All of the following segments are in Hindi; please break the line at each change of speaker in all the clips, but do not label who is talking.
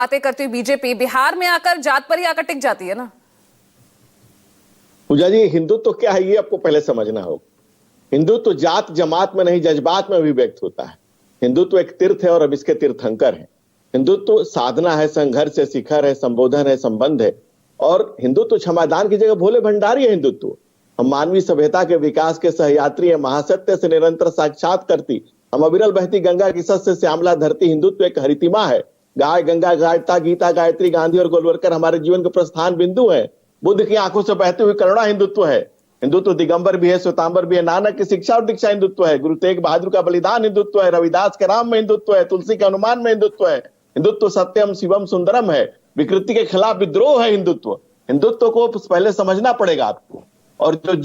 बातें करती हुई बीजेपी बिहार में आकर जात पर ही आकर टिक जाती है ना।
पूजा जी, हिंदुत्व तो क्या है ये आपको पहले समझना होगा। हिंदुत्व तो जात जमात में नहीं, जज्बात में भी व्यक्त होता है। हिंदुत्व एक तीर्थ है और अब इसके तीर्थंकर है। हिंदुत्व साधना है, संघर्ष है, शिखर है, संबोधन है, संबंध है। और हिंदुत्व क्षमादान की जगह भोले भंडारी है। हिंदुत्व हम मानवीय सभ्यता के विकास के सहयात्री है, महासत्य से निरंतर साक्षात करती, हम अविरल बहती गंगा की सत से श्यामला धरती। हिंदुत्व एक हरितिमा है। गाय, गंगा, गायता, गीता, गायत्री, गांधी और गोलवलकर हमारे जीवन के प्रस्थान बिंदु है। बुद्ध की आंखों से बहती हुई करुणा हिंदुत्व है। हिंदुत्व दिगंबर भी है, श्वेतांबर भी है। नानक की शिक्षा और दीक्षा हिंदुत्व है। गुरु तेग बहादुर का बलिदान हिंदुत्व है। रविदास के राम में हिंदुत्व है। तुलसी के हनुमान में हिंदुत्व है। हिंदुत्व सत्यम शिवम सुंदरम है। विकृति के खिलाफ विद्रोह है हिंदुत्व। हिंदुत्व को पहले समझना पड़ेगा आपको, और जो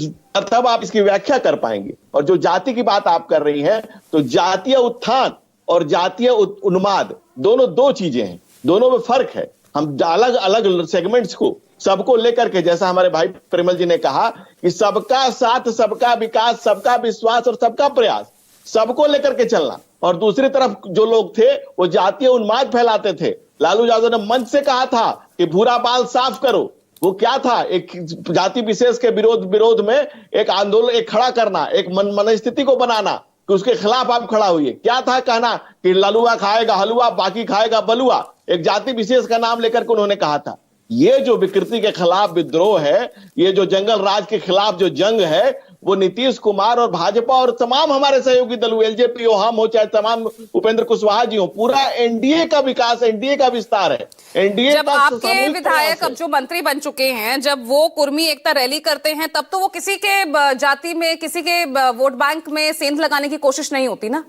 तब आप इसकी व्याख्या कर पाएंगे। और जो जाति की बात आप कर रही हैं, तो जातीय उत्थान और जातीय उन्माद दोनों दो चीजें हैं, दोनों में फर्क है। हम अलग अलग सेगमेंट्स को सबको लेकर के, जैसा हमारे भाई परिमल जी ने कहा कि सबका साथ, सबका विकास, सबका विश्वास और सबका प्रयास, सबको लेकर के चलना। और दूसरी तरफ जो लोग थे वो जातीय उन्माद फैलाते थे। लालू यादव ने मंच से कहा था कि भूरा बाल साफ करो। वो क्या था? एक जाति विशेष के विरोध में एक आंदोलन, एक खड़ा करना, एक मनस्थिति को बनाना कि उसके खिलाफ आप खड़ा हुई। क्या था कहना कि ललुआ खाएगा हलुआ, बाकी खाएगा बलुआ। एक जाति विशेष का नाम लेकर के उन्होंने कहा था। ये जो विकृति के खिलाफ विद्रोह है, ये जो जंगल राज के खिलाफ जो जंग है, वो नीतीश कुमार और भाजपा और तमाम हमारे सहयोगी दल, एलजेपी हो, हम हो, चाहे तमाम उपेंद्र कुशवाहा जी हो, पूरा एनडीए का विकास, एनडीए का विस्तार है। एनडीए
जब आपके विधायक अब जो मंत्री बन चुके हैं, जब वो कुर्मी एकता रैली करते हैं, तब तो वो किसी के जाति में, किसी के वोट बैंक में सेंध लगाने की कोशिश नहीं होती ना।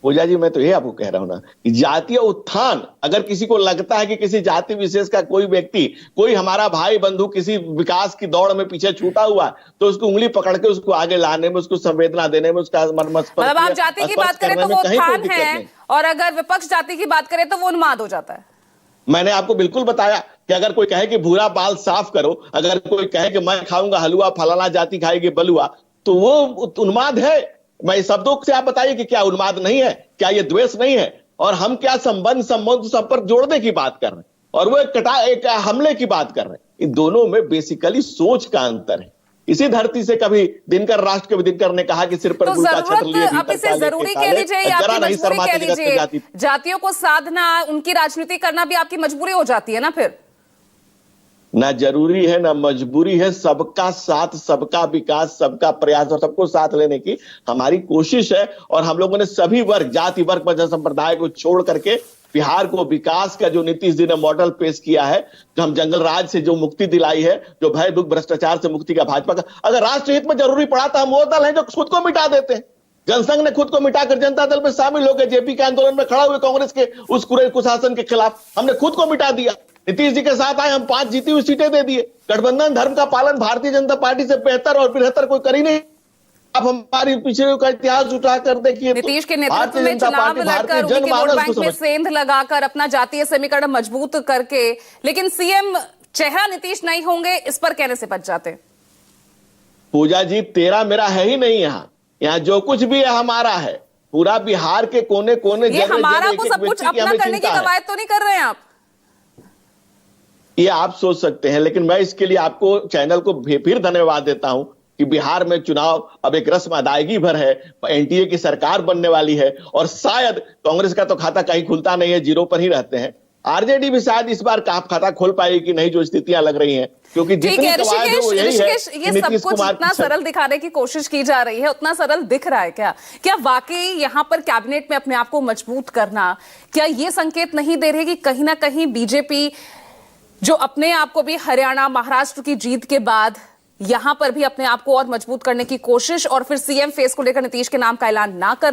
पूजा जी, मैं तो ये आपको कह रहा हूं ना कि जातीय उत्थान, अगर किसी को लगता है कि किसी जाति विशेष का कोई व्यक्ति, कोई हमारा भाई बंधु किसी विकास की दौड़ में पीछे छूटा हुआ, तो उसको उंगली पकड़ के उसको आगे लाने में, उसको संवेदना देने में, उसका
मतलब आप जाति की बात करें तो वो उत्थान है, और अगर विपक्ष जाति की बात करें तो वो उन्माद हो जाता है।
मैंने आपको बिल्कुल बताया कि अगर कोई कहे कि भूरा बाल साफ करो, अगर कोई कहे कि मैं खाऊंगा हलवा, फलाना जाति खाएगी बलुआ, तो वो उन्माद है। मैं शब्दों से आप बताइए कि क्या उन्माद नहीं है, क्या ये द्वेष नहीं है? और हम क्या संबंध सब पर जोड़ने की बात कर रहे हैं, और वो एक हमले की बात कर रहे हैं। इन दोनों में बेसिकली सोच का अंतर है। इसी धरती से कभी दिनकर, राष्ट्र कवि दिनकर ने कहा कि सिर पर
तो आप इसे जरूरी कह लीजिए या आपकी मजबूरी कह लीजिए, जातियों को साधना, उनकी राजनीति करना भी आपकी मजबूरी हो जाती है ना। फिर
ना जरूरी है ना मजबूरी है, सबका साथ, सबका विकास, सबका प्रयास और सबको साथ लेने की हमारी कोशिश है। और हम लोगों ने सभी वर्ग, जाति, वर्ग, मजहब, संप्रदाय को छोड़ करके बिहार को विकास का जो नीतीश जी ने मॉडल पेश किया है, जो हम जंगल राज से जो मुक्ति दिलाई है, जो भय दुख भ्रष्टाचार से मुक्ति का भाजपा का, अगर राष्ट्र हित में जरूरी पड़ा तो हम वो दल है जो खुद को मिटा देते हैं। जनसंघ ने खुद को मिटाकर जनता दल में शामिल होकर जेपी के आंदोलन में खड़ा हुए, कांग्रेस के उस कुशासन के खिलाफ हमने खुद को मिटा दिया। नीतीश जी के साथ आए, हम 5 जीती हुई सीटें दे दिए। गठबंधन धर्म का पालन भारतीय जनता पार्टी से बेहतर और बेहतर कोई कर ही नहीं। आप हमारी पिछले का इतिहास उठा कर देखिए,
नीतीश के नेतृत्व में चुनाव लड़कर उनके वोट बैंक में सेंध लगाकर अपना जातीय समीकरण मजबूत करके, लेकिन सीएम चेहरा नीतीश नहीं होंगे, इस पर कहने से बच जाते।
पूजा जी, तेरा मेरा है ही नहीं। यहाँ जो कुछ भी है हमारा है। पूरा बिहार के कोने कोने,
ये हमारा को सब कुछ अपना करने की कवायद तो नहीं कर रहे हैं आप?
ये आप सोच सकते हैं, लेकिन मैं इसके लिए आपको, चैनल को फिर धन्यवाद देता हूं कि बिहार में चुनाव अब एक रस्म अदायगी भर है। एनडीए की सरकार बनने वाली है, और शायद कांग्रेस का तो खाता कहीं खुलता नहीं है, जीरो पर ही रहते हैं। आरजेडी भी शायद इस बार खाता खोल पाएगी कि नहीं, जो स्थितियां लग रही हैं, क्योंकि जितनी कवायद है वो यही है।
ये सब कुछ इतना सरल दिखाने की कोशिश की जा रही है, उतना सरल दिख रहा है क्या वाकई यहाँ पर कैबिनेट में अपने आप को मजबूत करना, क्या ये संकेत नहीं दे रही कि कहीं ना कहीं बीजेपी, जो अपने आप को भी हरियाणा, महाराष्ट्र की जीत के बाद यहां पर भी अपने आप को और मजबूत करने की कोशिश, और फिर सीएम फेस को लेकर नीतीश के नाम का ऐलान ना करना,